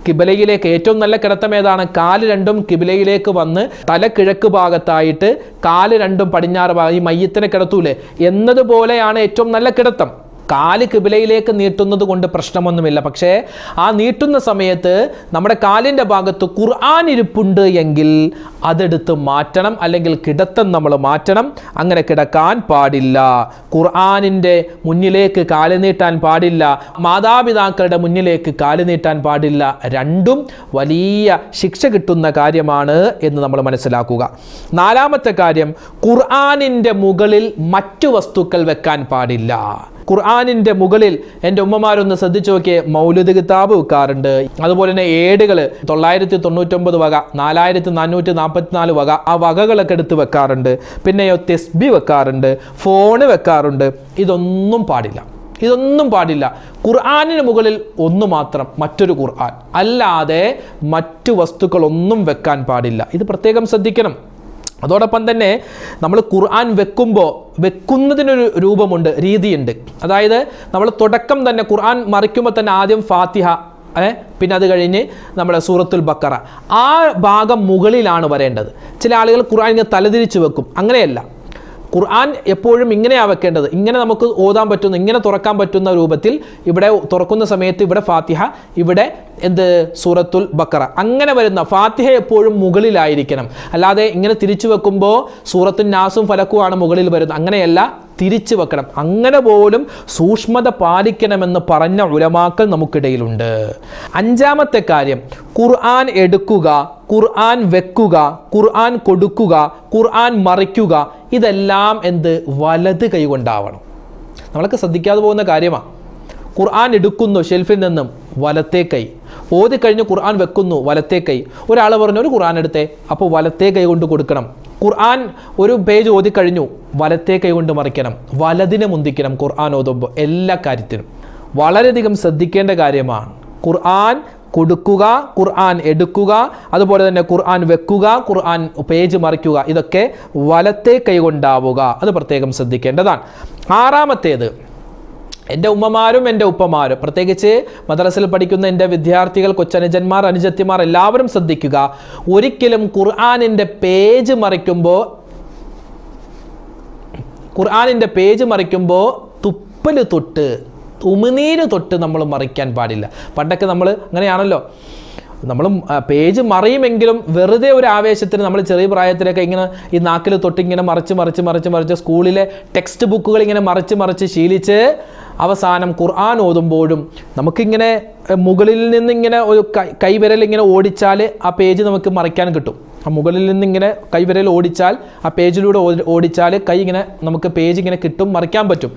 കിബിലയിലേക്ക് ഏറ്റവും നല്ല കിടത്തം ഏതാണ്? കാല് രണ്ടും കിബിലയിലേക്ക് വന്ന് തല കിഴക്ക് ഭാഗത്തായിട്ട് കാല് രണ്ടും പടിഞ്ഞാറ് ഭാഗം, ഈ മയ്യത്തിനെ കിടത്തൂലേ എന്നതുപോലെയാണ് ഏറ്റവും നല്ല കിടത്തം. കാല് കിബിലയിലേക്ക് നീട്ടുന്നത് കൊണ്ട് പ്രശ്നമൊന്നുമില്ല. പക്ഷേ ആ നീട്ടുന്ന സമയത്ത് നമ്മുടെ കാലിൻ്റെ ഭാഗത്ത് ഖുർആൻ ഇരിപ്പുണ്ട് എങ്കിൽ അതെടുത്ത് മാറ്റണം, അല്ലെങ്കിൽ കിടത്തം നമ്മൾ മാറ്റണം. അങ്ങനെ കിടക്കാൻ പാടില്ല. ഖുർആനിൻ്റെ മുന്നിലേക്ക് കാല് നീട്ടാൻ പാടില്ല, മാതാപിതാക്കളുടെ മുന്നിലേക്ക് കാല് നീട്ടാൻ പാടില്ല. രണ്ടും വലിയ ശിക്ഷ കിട്ടുന്ന കാര്യമാണ് എന്ന് നമ്മൾ മനസ്സിലാക്കുക. നാലാമത്തെ കാര്യം, ഖുർആനിൻ്റെ മുകളിൽ മറ്റു വസ്തുക്കൾ വെക്കാൻ പാടില്ല. ഖുർആനിൻ്റെ മുകളിൽ എൻ്റെ ഉമ്മമാരൊന്ന് ശ്രദ്ധിച്ചു നോക്കിയേ, മൗലിദ് കിതാബ് വെക്കാറുണ്ട്. അതുപോലെ തന്നെ ഏടുകൾ 999 വക, 4444 വക, ആ വകകളൊക്കെ എടുത്ത് വെക്കാറുണ്ട്. പിന്നെയോ തെസ്ബി വെക്കാറുണ്ട്, ഫോണ് വെക്കാറുണ്ട്. ഇതൊന്നും പാടില്ല, ഇതൊന്നും പാടില്ല. ഖുർആനിന് മുകളിൽ ഒന്ന് മാത്രം, മറ്റൊരു ഖുർആൻ, അല്ലാതെ മറ്റു വസ്തുക്കളൊന്നും വെക്കാൻ പാടില്ല. ഇത് പ്രത്യേകം ശ്രദ്ധിക്കണം. അതോടൊപ്പം തന്നെ നമ്മൾ ഖുർആൻ വെക്കുന്നതിനൊരു രൂപമുണ്ട്, രീതിയുണ്ട്. അതായത് നമ്മൾ തുടക്കം തന്നെ ഖുർആൻ മറിക്കുമ്പോൾ തന്നെ ആദ്യം ഫാത്തിഹ, പിന്നെ അത് കഴിഞ്ഞ് നമ്മുടെ സൂറത്തുൽ ബക്കറ, ആ ഭാഗം മുകളിലാണ് വരേണ്ടത്. ചില ആളുകൾ ഖുർആൻ ഇങ്ങനെ തലതിരിച്ച് വെക്കും. അങ്ങനെയല്ല, ഖുർആൻ എപ്പോഴും ഇങ്ങനെയാണ് വെക്കേണ്ടത്. ഇങ്ങനെ നമുക്ക് ഓതാൻ പറ്റുന്ന, ഇങ്ങനെ തുറക്കാൻ പറ്റുന്ന രൂപത്തിൽ ഇവിടെ തുറക്കുന്ന സമയത്ത് ഇവിടെ ഫാത്തിഹ, ഇവിടെ സൂറത്തുൽ ബക്കറ, അങ്ങനെ വരുന്ന ഫാത്തിഹ എപ്പോഴും മുകളിലായിരിക്കണം. അല്ലാതെ ഇങ്ങനെ തിരിച്ചു വെക്കുമ്പോൾ സൂറത്തുൻ നാസും ഫലക്കുമാണ് മുകളിൽ വരുന്നത്. അങ്ങനെയല്ല, തിരിച്ചു വെക്കണം. അങ്ങനെ പോലും സൂക്ഷ്മത പാലിക്കണമെന്ന് പറഞ്ഞ ഉലമാക്കൾ നമുക്കിടയിലുണ്ട്. അഞ്ചാമത്തെ കാര്യം, ഖുർആൻ എടുക്കുക, ഖുർആൻ വെക്കുക, ഖുർആൻ കൊടുക്കുക, ഖുർആൻ മറിക്കുക, ഇതെല്ലാം വലത് കൈ കൊണ്ടാവണം. നമ്മളൊക്കെ ശ്രദ്ധിക്കാതെ പോകുന്ന കാര്യമാണ്. ഖുർആൻ എടുക്കുന്നു ഷെൽഫിൽ നിന്നും, വലത്തേ കൈ. ഓതി കഴിഞ്ഞ് ഖുർആൻ വെക്കുന്നു, വലത്തേ കൈ. ഒരാൾ പറഞ്ഞു ഒരു ഖുർആൻ എടുത്തേ, അപ്പോൾ വലത്തേ കൈ കൊണ്ട് കൊടുക്കണം. ഖുർആൻ ഒരു പേജ് ഓതി കഴിഞ്ഞു, വലത്തേ കൈ കൊണ്ട് മറിക്കണം, വലതിനെ മുന്തിക്കണം. ഖുർആൻ ഓതുമ്പോൾ എല്ലാ കാര്യത്തിനും വളരെയധികം ശ്രദ്ധിക്കേണ്ട കാര്യമാണ്. ഖുർആൻ കൊടുക്കുക, ഖുർആൻ എടുക്കുക, അതുപോലെ തന്നെ ഖുർആൻ വെക്കുക, ഖുർആൻ പേജ് മറിക്കുക, ഇതൊക്കെ വലത്തേ കൈ കൊണ്ടാവുക. അത് പ്രത്യേകം ശ്രദ്ധിക്കേണ്ടതാണ്. ആറാമത്തേത്, എൻ്റെ ഉമ്മമാരും എൻ്റെ ഉപ്പമാരും, പ്രത്യേകിച്ച് മദ്രസയിൽ പഠിക്കുന്ന എൻ്റെ വിദ്യാർത്ഥികൾ, കൊച്ചനുജന്മാർ, അനുജത്തിമാർ എല്ലാവരും ശ്രദ്ധിക്കുക. ഒരിക്കലും ഖുർആനിൻ്റെ പേജ് മറിക്കുമ്പോൾ തുപ്പൽ തൊട്ട്, ഉമിനീര് തൊട്ട് നമ്മൾ മറിക്കാൻ പാടില്ല. പണ്ടൊക്കെ നമ്മൾ അങ്ങനെയാണല്ലോ, നമ്മൾ പേജ് മറിയുമെങ്കിലും വെറുതെ ഒരു ആവേശത്തിന് നമ്മൾ ചെറിയ പ്രായത്തിലൊക്കെ ഇങ്ങനെ ഈ നാക്കിൽ തൊട്ട് ഇങ്ങനെ മറിച്ച് സ്കൂളിലെ ടെക്സ്റ്റ് ബുക്കുകൾ ഇങ്ങനെ മറിച്ച് ശീലിച്ച് അവസാനം ഖുർആൻ ഓതുമ്പോഴും നമുക്കിങ്ങനെ മുകളിൽ നിന്നിങ്ങനെ ഒരു കൈവിരൽ ഇങ്ങനെ ഓടിച്ചാൽ ആ പേജ് നമുക്ക് മറിക്കാൻ കിട്ടും. ആ മുകളിൽ നിന്നിങ്ങനെ കൈവിരൽ ഓടിച്ചാൽ, ആ പേജിലൂടെ ഓടിച്ചാൽ കൈ ഇങ്ങനെ നമുക്ക് പേജ് ഇങ്ങനെ കിട്ടും, മറിക്കാൻ പറ്റും.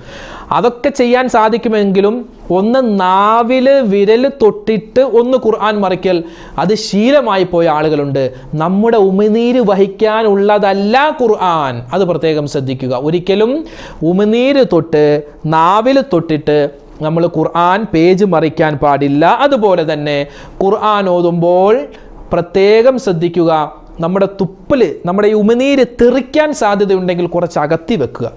അതൊക്കെ ചെയ്യാൻ സാധിക്കുമെങ്കിലും ഒന്ന് നാവിൽ വിരൽ തൊട്ടിട്ട് ഒന്ന് ഖുർആൻ മറിക്കൽ, അത് ശീലമായി പോയ ആളുകളുണ്ട്. നമ്മുടെ ഉമിനീര് വഹിക്കാനുള്ളതല്ല ഖുർആൻ, അത് പ്രത്യേകം ശ്രദ്ധിക്കുക. ഒരിക്കലും ഉമിനീര് തൊട്ട് നാവിൽ തൊട്ടിട്ട് നമ്മൾ ഖുർആൻ പേജ് മറിക്കാൻ പാടില്ല. അതുപോലെ തന്നെ ഖുർആൻ ഓതുമ്പോൾ പ്രത്യേകം ശ്രദ്ധിക്കുക, നമ്മുടെ തുപ്പല്, നമ്മുടെ ഈ ഉമിനീര് തെറിക്കാൻ സാധ്യതയുണ്ടെങ്കിൽ കുറച്ച് അകത്തി വെക്കുക.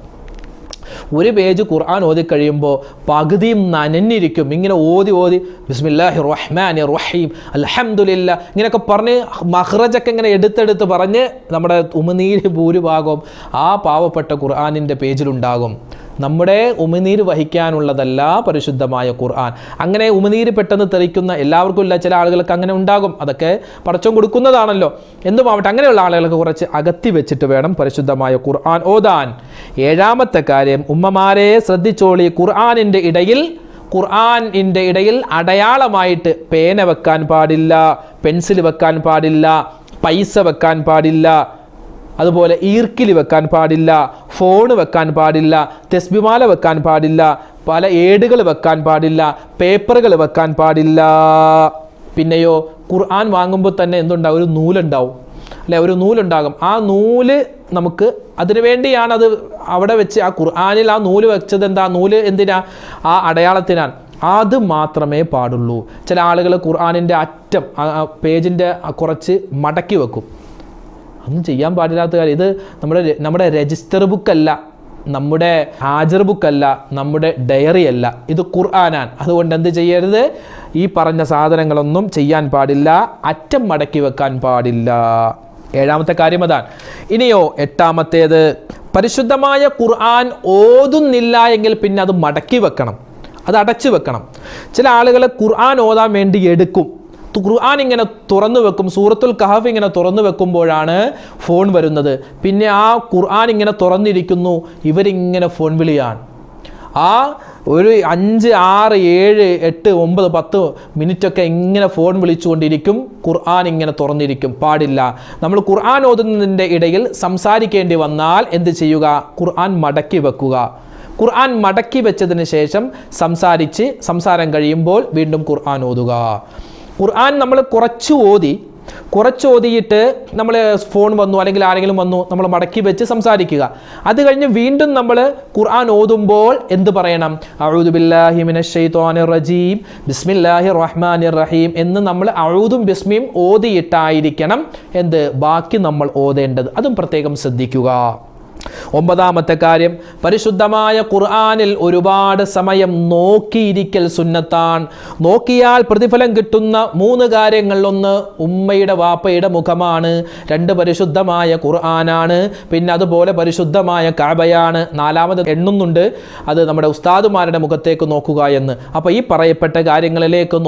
ഒരു പേജ് ഖുർആൻ ഓതി കഴിയുമ്പോൾ പകുതിയും നനഞ്ഞിരിക്കും. ഇങ്ങനെ ഓതി ബിസ്മില്ലാഹിർ റഹ്മാനിർ റഹീം അൽഹംദുലില്ലാ ഇങ്ങനെയൊക്കെ പറഞ്ഞ് മഖ്റജൊക്കെ ഇങ്ങനെ എടുത്തെടുത്ത് പറഞ്ഞ് നമ്മുടെ ഉമിനീര് ഭൂരിഭാഗവും ആ പാവപ്പെട്ട ഖുർആനിൻ്റെ പേജിലുണ്ടാകും. നമ്മുടെ ഉമിനീര് വഹിക്കാനുള്ളതല്ല പരിശുദ്ധമായ ഖുർആൻ. അങ്ങനെ ഉമിനീര് പെട്ടെന്ന് തെറിക്കുന്ന എല്ലാവർക്കും ഇല്ല, ചില ആളുകൾക്ക് അങ്ങനെ ഉണ്ടാകും. അതൊക്കെ പടച്ചോൻ കൊടുക്കുന്നതാണല്ലോ. എന്തുമാവട്ടെ, അങ്ങനെയുള്ള ആളുകൾക്ക് കുറച്ച് അകത്തി വെച്ചിട്ട് വേണം പരിശുദ്ധമായ ഖുർആൻ ഓതാൻ. 7ാമത്തെ കാര്യം, ഉമ്മമാരെ ശ്രദ്ധിച്ചോളി, ഖുർആനിൻ്റെ ഇടയിൽ അടയാളമായിട്ട് പേന വെക്കാൻ പാടില്ല, പെൻസിൽ വെക്കാൻ പാടില്ല, പൈസ വെക്കാൻ പാടില്ല, അതുപോലെ ഈർക്കിൽ വെക്കാൻ പാടില്ല, ഫോൺ വെക്കാൻ പാടില്ല, തസ്ബിമാല വെക്കാൻ പാടില്ല, പല ഏടുകൾ വെക്കാൻ പാടില്ല, പേപ്പറുകൾ വെക്കാൻ പാടില്ല. പിന്നെയോ ഖുർആൻ വാങ്ങുമ്പോൾ തന്നെ എന്തുണ്ടാവും? ഒരു നൂലുണ്ടാവും അല്ലെ? ഒരു നൂലുണ്ടാകും. ആ നൂല് നമുക്ക് അതിനു വേണ്ടിയാണ് അത് അവിടെ വെച്ച് ആ ഖുർആനിൽ ആ നൂല് വെച്ചത്. എന്താ നൂല്? എന്തിനാ? ആ അടയാളത്തിനാണ്. അത് മാത്രമേ പാടുള്ളൂ. ചില ആളുകൾ ഖുർആനിൻ്റെ അറ്റം പേജിൻ്റെ കുറച്ച് മടക്കി വെക്കും. ഒന്നും ചെയ്യാൻ പാടില്ലാത്ത കാര്യം. ഇത് നമ്മുടെ രജിസ്റ്റർ ബുക്കല്ല, നമ്മുടെ ഹാജർ ബുക്കല്ല, നമ്മുടെ ഡയറി അല്ല, ഇത് ഖുർആനാണ്. അതുകൊണ്ട് എന്ത് ചെയ്യരുത്? ഈ പറഞ്ഞ സാധനങ്ങളൊന്നും ചെയ്യാൻ പാടില്ല, അറ്റം മടക്കി വെക്കാൻ പാടില്ല. 7ാമത്തെ കാര്യം അതാണ്. ഇനിയോ 8ാമത്തേത്, പരിശുദ്ധമായ ഖുർആൻ ഓതുന്നില്ല എങ്കിൽ പിന്നെ അത് മടക്കി വെക്കണം, അത് അടച്ചു വെക്കണം. ചില ആളുകൾ ഖുർആൻ ഓതാൻ വേണ്ടി എടുക്കും, ഖുർആൻ ഇങ്ങനെ തുറന്നു വെക്കും, സൂറത്തുൽ കഹഫ് ഇങ്ങനെ തുറന്നു വെക്കുമ്പോഴാണ് ഫോൺ വരുന്നത്. പിന്നെ ആ ഖുർആൻ ഇങ്ങനെ തുറന്നിരിക്കുന്നു, ഇവരിങ്ങനെ ഫോൺ വിളിയാണ്. ആ ഒരു 5, 6, 7, 8, 9, 10 മിനിറ്റൊക്കെ ഇങ്ങനെ ഫോൺ വിളിച്ചുകൊണ്ടിരിക്കും, ഖുർആൻ ഇങ്ങനെ തുറന്നിരിക്കും. പാടില്ല. നമ്മൾ ഖുർആൻ ഓതുന്നതിൻ്റെ ഇടയിൽ സംസാരിക്കേണ്ടി വന്നാൽ എന്ത് ചെയ്യുക? ഖുർആൻ മടക്കി വെക്കുക. ഖുർആൻ മടക്കി വെച്ചതിന് ശേഷം സംസാരം കഴിയുമ്പോൾ വീണ്ടും ഖുർആൻ ഓതുക. ഖുർആൻ നമ്മൾ കുറച്ച് ഓതിയിട്ട് നമ്മൾ ഫോൺ വന്നു അല്ലെങ്കിൽ ആരെങ്കിലും വന്നു, നമ്മൾ മടക്കി വെച്ച് സംസാരിക്കുക. അത് കഴിഞ്ഞ് വീണ്ടും നമ്മൾ ഖുർആൻ ഓതുമ്പോൾ എന്ത് പറയണം? അഊദു ബില്ലാഹി മിനശ് ശൈത്വാനിർ റജീം ബിസ്മില്ലാഹിർ റഹ്മാനിർ റഹീം എന്ന് നമ്മൾ അഊദും ബിസ്മിയും ഓതിയിട്ടായിരിക്കണം ബാക്കി നമ്മൾ ഓതേണ്ടത്. അതും പ്രത്യേകം ശ്രദ്ധിക്കുക. 9ാമത്തെ കാര്യം, പരിശുദ്ധമായ ഖുർആനിൽ ഒരുപാട് സമയം നോക്കിയിരിക്കൽ സുന്നത്താണ്. നോക്കിയാൽ പ്രതിഫലം കിട്ടുന്ന 3 കാര്യങ്ങൾ: 1 ഉമ്മയുടെ വാപ്പയുടെ മുഖമാണ്, 2 പരിശുദ്ധമായ ഖുർആനാണ്, പിന്നെ അതുപോലെ പരിശുദ്ധമായ കഅബയാണ്. 4ാമത് എണ്ണുന്നുണ്ട്, അത് നമ്മുടെ ഉസ്താദുമാരുടെ മുഖത്തേക്ക് നോക്കുക എന്ന്. അപ്പോൾ ഈ പറയപ്പെട്ട കാര്യങ്ങളിലേക്ക്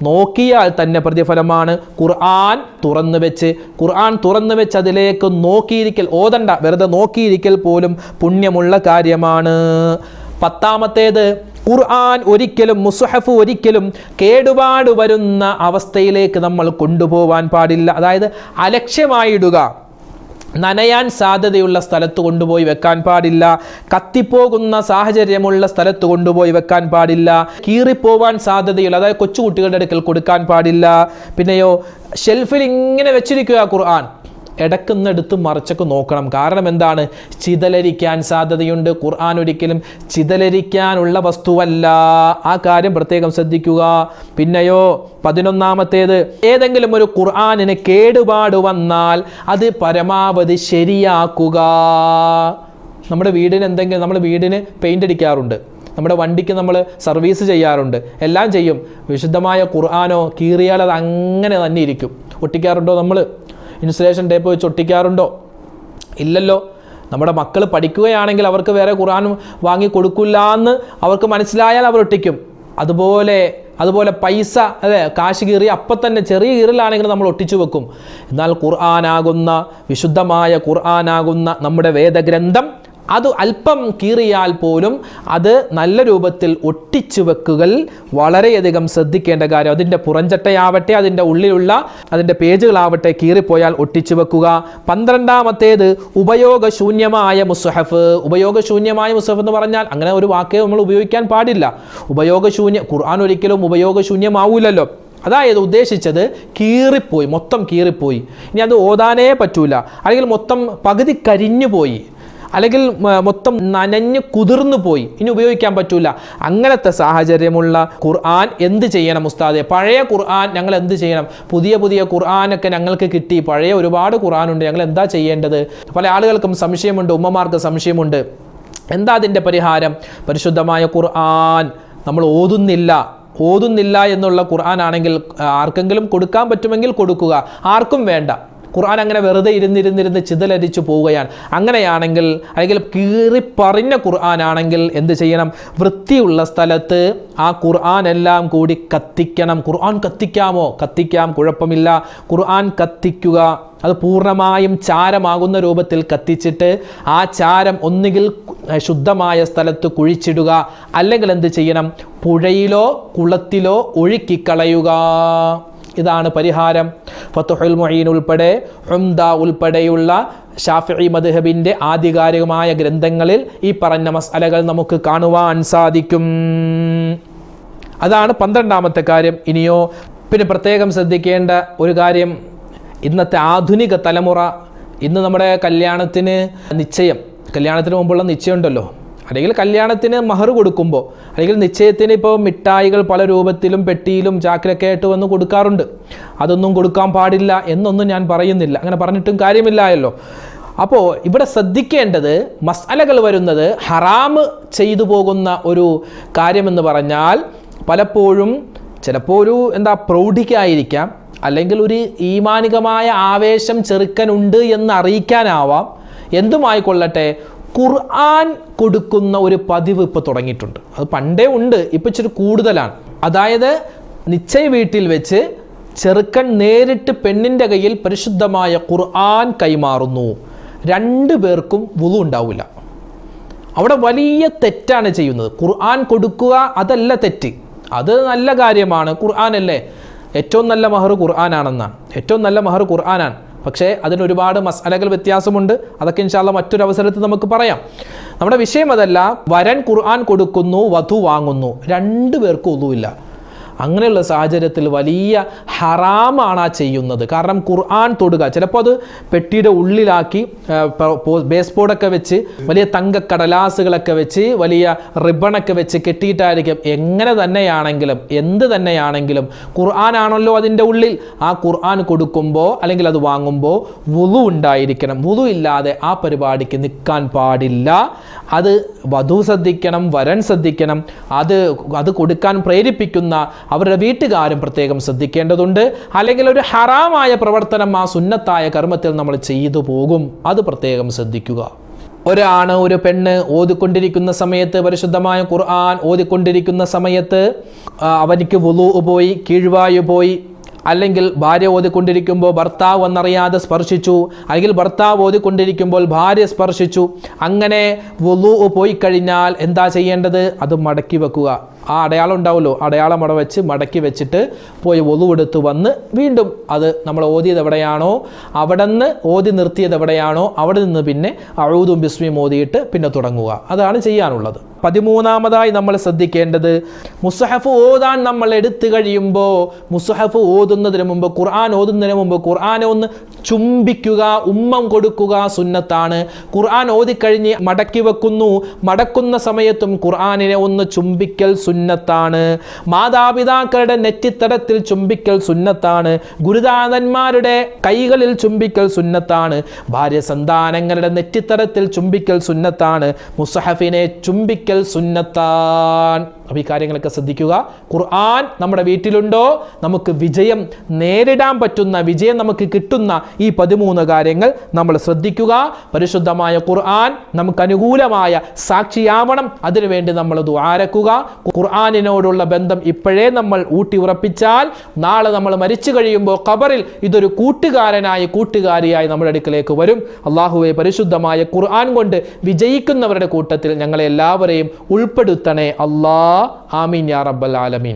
നോക്കിയാൽ തന്നെ പ്രതിഫലമാണ്. ഖുർആൻ തുറന്നു വെച്ച് അതിലേക്ക് നോക്കിയിരിക്കൽ, ഓതണ്ട, വെറുതെ നോക്കിയിരിക്കൽ പോലും പുണ്യമുള്ള കാര്യമാണ്. 10ാമത്തേത്, ഖുർആൻ മുസ്ഹഫ് ഒരിക്കലും കേടുപാട് വരുന്ന അവസ്ഥയിലേക്ക് നമ്മൾ കൊണ്ടുപോകാൻ പാടില്ല. അതായത് അലക്ഷ്യമായിടുക, നനയാൻ സാധ്യതയുള്ള സ്ഥലത്ത് കൊണ്ടുപോയി വെക്കാൻ പാടില്ല, കത്തിപ്പോകുന്ന സാഹചര്യമുള്ള സ്ഥലത്ത് കൊണ്ടുപോയി വെക്കാൻ പാടില്ല, കീറിപ്പോവാൻ സാധ്യതയുള്ള, അതായത് കൊച്ചുകുട്ടികളുടെ അടുക്കൽ കൊടുക്കാൻ പാടില്ല. പിന്നെയോ ഷെൽഫിൽ ഇങ്ങനെ വെച്ചിരിക്കുക ഖുർആൻ, ഇടക്കുന്നെടുത്ത് മറിച്ചൊക്കെ നോക്കണം. കാരണം എന്താണ്? ചിതലരിക്കാൻ സാധ്യതയുണ്ട്. ഖുർആൻ ഒരിക്കലും ചിതലരിക്കാനുള്ള വസ്തുവല്ല. ആ കാര്യം പ്രത്യേകം ശ്രദ്ധിക്കുക. പിന്നെയോ 11ാമത്തേത്, ഏതെങ്കിലും ഒരു ഖുർആനിന് കേടുപാട് വന്നാൽ അത് പരമാവധി ശരിയാക്കുക. നമ്മുടെ വീടിന് പെയിൻ്റ് അടിക്കാറുണ്ട്, നമ്മുടെ വണ്ടിക്ക് നമ്മൾ സർവീസ് ചെയ്യാറുണ്ട്, എല്ലാം ചെയ്യും. വിശുദ്ധമായ ഖുർആനോ കീറിയാൽ അത് അങ്ങനെ തന്നെ ഇരിക്കും. ഒട്ടിക്കാറുണ്ടോ? നമ്മൾ ഇൻസുലേഷൻ ടേപ്പ് വെച്ച് ഒട്ടിക്കാറുണ്ടോ? ഇല്ലല്ലോ. നമ്മുടെ മക്കൾ പഠിക്കുകയാണെങ്കിൽ അവർക്ക് വേറെ ഖുർആൻ വാങ്ങി കൊടുക്കില്ല എന്ന് അവർക്ക് മനസ്സിലായാൽ അവർ ഒട്ടിക്കും. അതുപോലെ പൈസ, അതെ, കാശ് കീറി അപ്പം തന്നെ ചെറിയ കീറിലാണെങ്കിൽ നമ്മൾ ഒട്ടിച്ചു വെക്കും. എന്നാൽ വിശുദ്ധമായ ഖുർആനാകുന്ന നമ്മുടെ വേദഗ്രന്ഥം അത് അല്പം കീറിയാൽ പോലും അത് നല്ല രൂപത്തിൽ ഒട്ടിച്ചു വെക്കുക വളരെയധികം ശ്രദ്ധിക്കേണ്ട കാര്യം. അതിൻ്റെ പുറംചട്ടയാവട്ടെ, അതിൻ്റെ ഉള്ളിലുള്ള അതിൻ്റെ പേജുകളാവട്ടെ, കീറിപ്പോയാൽ ഒട്ടിച്ചു വെക്കുക. 12ാമത്തേത് ഉപയോഗശൂന്യമായ മുസ്ഹഫ്. ഉപയോഗശൂന്യമായ മുസ്ഹഫ് എന്ന് പറഞ്ഞാൽ അങ്ങനെ ഒരു വാക്കേ നമ്മൾ ഉപയോഗിക്കാൻ പാടില്ല. ഖുർആൻ ഒരിക്കലും ഉപയോഗശൂന്യമാവൂലല്ലോ. അതായത് ഉദ്ദേശിച്ചത് മൊത്തം കീറിപ്പോയി, ഇനി അത് ഓതാനേ പറ്റൂല, അല്ലെങ്കിൽ മൊത്തം പകുതി കരിഞ്ഞു പോയി, അല്ലെങ്കിൽ മൊത്തം നനഞ്ഞ് കുതിർന്നു പോയി, ഇനി ഉപയോഗിക്കാൻ പറ്റൂല. അങ്ങനത്തെ സാഹചര്യമുള്ള ഖുർആൻ എന്ത് ചെയ്യണം ഉസ്താദെ? പഴയ ഖുർആൻ ഞങ്ങൾ എന്ത് ചെയ്യണം? പുതിയ ഖുർആനൊക്കെ ഞങ്ങൾക്ക് കിട്ടി, പഴയ ഒരുപാട് ഖുർആനുണ്ട്, ഞങ്ങൾ എന്താ ചെയ്യേണ്ടത്? പല ആളുകൾക്കും സംശയമുണ്ട്, ഉമ്മമാർക്ക് സംശയമുണ്ട്. എന്താ അതിൻ്റെ പരിഹാരം? പരിശുദ്ധമായ ഖുർആൻ നമ്മൾ ഓതുന്നില്ല എന്നുള്ള ഖുർആൻ ആണെങ്കിൽ ആർക്കെങ്കിലും കൊടുക്കാൻ പറ്റുമെങ്കിൽ കൊടുക്കുക, ആർക്കും വേണ്ട. ഖുർആൻ അങ്ങനെ വെറുതെ ഇരുന്നിരുന്നിരുന്ന് ചിതലരിച്ചു പോവുകയാണ്. അങ്ങനെയാണെങ്കിൽ, അല്ലെങ്കിൽ കീറിപ്പറിഞ്ഞ ഖുർആൻ ആണെങ്കിൽ എന്ത് ചെയ്യണം? വൃത്തിയുള്ള സ്ഥലത്ത് ആ ഖുർആൻ എല്ലാം കൂടി കത്തിക്കണം. ഖുർആൻ കത്തിക്കാമോ? കത്തിക്കാം, കുഴപ്പമില്ല. ഖുർആൻ കത്തിക്കുക, അത് പൂർണ്ണമായും ചാരമാകുന്ന രൂപത്തിൽ കത്തിച്ചിട്ട് ആ ചാരം ഒന്നുകിൽ ശുദ്ധമായ സ്ഥലത്ത് കുഴിച്ചിടുക, അല്ലെങ്കിൽ എന്ത് ചെയ്യണം? പുഴയിലോ കുളത്തിലോ ഒഴുക്കിക്കളയുക. ഇതാണ് പരിഹാരം. ഫത്ഹുൽ മുഈൻ ഉൾപ്പെടെ ഉംദ ഉൾപ്പെടെയുള്ള ഷാഫിഈ മദ്ഹബിൻ്റെ ആധികാരികമായ ഗ്രന്ഥങ്ങളിൽ ഈ പറഞ്ഞ മസ്അലകൾ നമുക്ക് കാണുവാൻ സാധിക്കും. അതാണ് 12ാമത്തെ കാര്യം. ഇനിയോ പിന്നെ പ്രത്യേകം ശ്രദ്ധിക്കേണ്ട ഒരു കാര്യം, ഇന്നത്തെ ആധുനിക തലമുറ, ഇന്ന് നമ്മുടെ കല്യാണത്തിന് മുമ്പുള്ള നിശ്ചയം ഉണ്ടല്ലോ, അല്ലെങ്കിൽ കല്യാണത്തിന് മഹർ കൊടുക്കുമ്പോൾ, അല്ലെങ്കിൽ നിശ്ചയത്തിന് ഇപ്പോൾ മിഠായികൾ പല രൂപത്തിലും പെട്ടിയിലും ചാക്കിലൊക്കെ ആയിട്ട് വന്ന് കൊടുക്കാറുണ്ട്. അതൊന്നും കൊടുക്കാൻ പാടില്ല എന്നൊന്നും ഞാൻ പറയുന്നില്ല, അങ്ങനെ പറഞ്ഞിട്ടും കാര്യമില്ലല്ലോ. അപ്പോൾ ഇവിടെ ശ്രദ്ധിക്കേണ്ടത് മസ്അലകൾ വരുന്നത് ഹറാമ് ചെയ്തു പോകുന്ന ഒരു കാര്യമെന്ന് പറഞ്ഞാൽ പലപ്പോഴും ചിലപ്പോൾ ഒരു പ്രൗഢിക്കായിരിക്കാം, അല്ലെങ്കിൽ ഒരു ഈമാനികമായ ആവേശം ചെറുക്കനുണ്ട് എന്ന് അറിയിക്കാനാവാം, എന്തുമായിക്കൊള്ളട്ടെ, ഖുർആൻ കൊടുക്കുന്ന ഒരു പതിവ് ഇപ്പോൾ തുടങ്ങിയിട്ടുണ്ട്. അത് പണ്ടേ ഉണ്ട്, ഇപ്പോൾ ഇച്ചിരി കൂടുതലാണ്. അതായത് നിശ്ചയ വീട്ടിൽ വെച്ച് ചെറുക്കൻ നേരിട്ട് പെണ്ണിൻ്റെ കയ്യിൽ പരിശുദ്ധമായ ഖുർആൻ കൈമാറുന്നു. 2 പേർക്കും വുളു ഉണ്ടാവില്ല. അവിടെ വലിയ തെറ്റാണ് ചെയ്യുന്നത്. ഖുർആൻ കൊടുക്കുക അതല്ല തെറ്റ്, അത് നല്ല കാര്യമാണ്. ഖുർആനല്ലേ, ഏറ്റവും നല്ല മഹർ ഖുർആനാണെന്നാണ്, ഏറ്റവും നല്ല മഹർ ഖുർആനാണ്. പക്ഷേ അതിനൊരുപാട് മസ്അലകൾ വ്യത്യാസമുണ്ട്. അതൊക്കെ ഇൻഷാ അല്ലാഹ് മറ്റൊരു അവസരത്തിൽ നമുക്ക് പറയാം. നമ്മുടെ വിഷയം അതല്ല. വരൻ ഖുർആൻ കൊടുക്കുന്നു, വധു വാങ്ങുന്നു, 2 പേർക്കും ഒന്നുമില്ല. അങ്ങനെയുള്ള സാഹചര്യത്തിൽ വലിയ ഹറാമാണ് ആ ചെയ്യുന്നത്. കാരണം ഖുർആൻ തൊടുക, ചിലപ്പോൾ അത് പെട്ടിയുടെ ഉള്ളിലാക്കി ബേസ് ബോർഡൊക്കെ വെച്ച് വലിയ തങ്കക്കടലാസുകളൊക്കെ വെച്ച് വലിയ റിബണൊക്കെ വെച്ച് കെട്ടിയിട്ടായിരിക്കും. എങ്ങനെ തന്നെയാണെങ്കിലും എന്ത് തന്നെയാണെങ്കിലും ഖുർആനാണല്ലോ അതിൻ്റെ ഉള്ളിൽ. ആ ഖുർആൻ കൊടുക്കുമ്പോൾ അല്ലെങ്കിൽ അത് വാങ്ങുമ്പോൾ വുളു ഉണ്ടായിരിക്കണം. വുളു ഇല്ലാതെ ആ പരിപാടിക്ക് നിൽക്കാൻ പാടില്ല. അത് വധു ശ്രദ്ധിക്കണം, വരൻ ശ്രദ്ധിക്കണം. അത് കൊടുക്കാൻ പ്രേരിപ്പിക്കുന്ന അവരുടെ വീട്ടുകാരും പ്രത്യേകം ശ്രദ്ധിക്കേണ്ടതുണ്ട്. അല്ലെങ്കിൽ ഒരു ഹറാമായ പ്രവർത്തനം ആ സുന്നത്തായ കർമ്മത്തിൽ നമ്മൾ ചെയ്തു പോകും. അത് പ്രത്യേകം ശ്രദ്ധിക്കുക. ഒരാണ് ഒരു പെണ്ണ് ഓതിക്കൊണ്ടിരിക്കുന്ന സമയത്ത്, പരിശുദ്ധമായ ഖുർആൻ ഓതിക്കൊണ്ടിരിക്കുന്ന സമയത്ത് അവനിക്ക് വുളൂ പോയി, കീഴ്വായു പോയി, അല്ലെങ്കിൽ ഭാര്യ ഓതിക്കൊണ്ടിരിക്കുമ്പോൾ ഭർത്താവ് എന്നറിയാതെ സ്പർശിച്ചു, അല്ലെങ്കിൽ ഭർത്താവ് ഓതിക്കൊണ്ടിരിക്കുമ്പോൾ ഭാര്യ സ്പർശിച്ചു, അങ്ങനെ വുളൂ പോയി കഴിഞ്ഞാൽ എന്താ ചെയ്യേണ്ടത്? അത് മടക്കി വെക്കുക. ആ അടയാളം ഉണ്ടാവുമല്ലോ, അടയാളം അവിടെ വെച്ച് മടക്കി വെച്ചിട്ട് പോയി വുളൂ എടുത്ത് വന്ന് വീണ്ടും അത് നമ്മൾ ഓതിയത് എവിടെയാണോ, അവിടെ നിന്ന് ഓതി നിർത്തിയത് എവിടെയാണോ അവിടെ നിന്ന് പിന്നെ അഊദു ബിസ്മിയും ഓതിയിട്ട് പിന്നെ തുടങ്ങുക. അതാണ് ചെയ്യാനുള്ളത്. 13ാമതായി നമ്മൾ ശ്രദ്ധിക്കേണ്ടത്, മുസ്ഹഫ് ഓതാൻ നമ്മൾ എടുത്തു കഴിയുമ്പോൾ, മുസ്ഹഫ് ഓതുന്നതിന് മുമ്പ്, ഖുർആൻ ഓതുന്നതിന് മുമ്പ് ഖുർആനെ ഒന്ന് ചുംബിക്കുക, ഉമ്മം കൊടുക്കുക സുന്നത്താണ്. ഖുർആൻ ഓതിക്കഴിഞ്ഞ് മടക്കി വെക്കുന്നു, മടക്കുന്ന സമയത്തും ഖുർആനിനെ ഒന്ന് ചുംബിക്കൽ സുന്നത്താണ്. മാതാപിതാക്കളുടെ നെറ്റിത്തടത്തിൽ ചുംബിക്കൽ സുന്നത്താണ്. ഗുരുനാഥന്മാരുടെ കൈകളിൽ ചുംബിക്കൽ സുന്നത്താണ്. ഭാര്യ സന്താനങ്ങളുടെ നെറ്റിത്തടത്തിൽ ചുംബിക്കൽ സുന്നത്താണ്. മുസ്ഹഫിനെ ചുംബിക്കൽ സുന്നത്താൻ. അപ്പോൾ ഈ കാര്യങ്ങളൊക്കെ ശ്രദ്ധിക്കുക. ഖുർആൻ നമ്മുടെ വീട്ടിലുണ്ടോ, നമുക്ക് വിജയം നേരിടാൻ പറ്റുന്ന, വിജയം നമുക്ക് കിട്ടുന്ന ഈ 13 കാര്യങ്ങൾ നമ്മൾ ശ്രദ്ധിക്കുക. പരിശുദ്ധമായ ഖുർആൻ നമുക്ക് അനുകൂലമായ സാക്ഷിയാവണം. അതിനുവേണ്ടി നമ്മൾ ദുആരക്കുക. ഖുർആനിനോടുള്ള ബന്ധം ഇപ്പോഴേ നമ്മൾ ഊട്ടി ഉറപ്പിച്ചാൽ നാളെ നമ്മൾ മരിച്ചു കഴിയുമ്പോൾ ഖബറിൽ ഇതൊരു കൂട്ടുകാരിയായി നമ്മുടെ അടുക്കലേക്ക് വരും. അല്ലാഹുവേ, പരിശുദ്ധമായ ഖുർആൻ കൊണ്ട് വിജയിക്കുന്നവരുടെ കൂട്ടത്തിൽ ഞങ്ങളെ എല്ലാവരെയും ഉൾപ്പെടുത്തണേ അല്ലാ. ആമീൻ യാ റബ്ബൽ ആലമീൻ.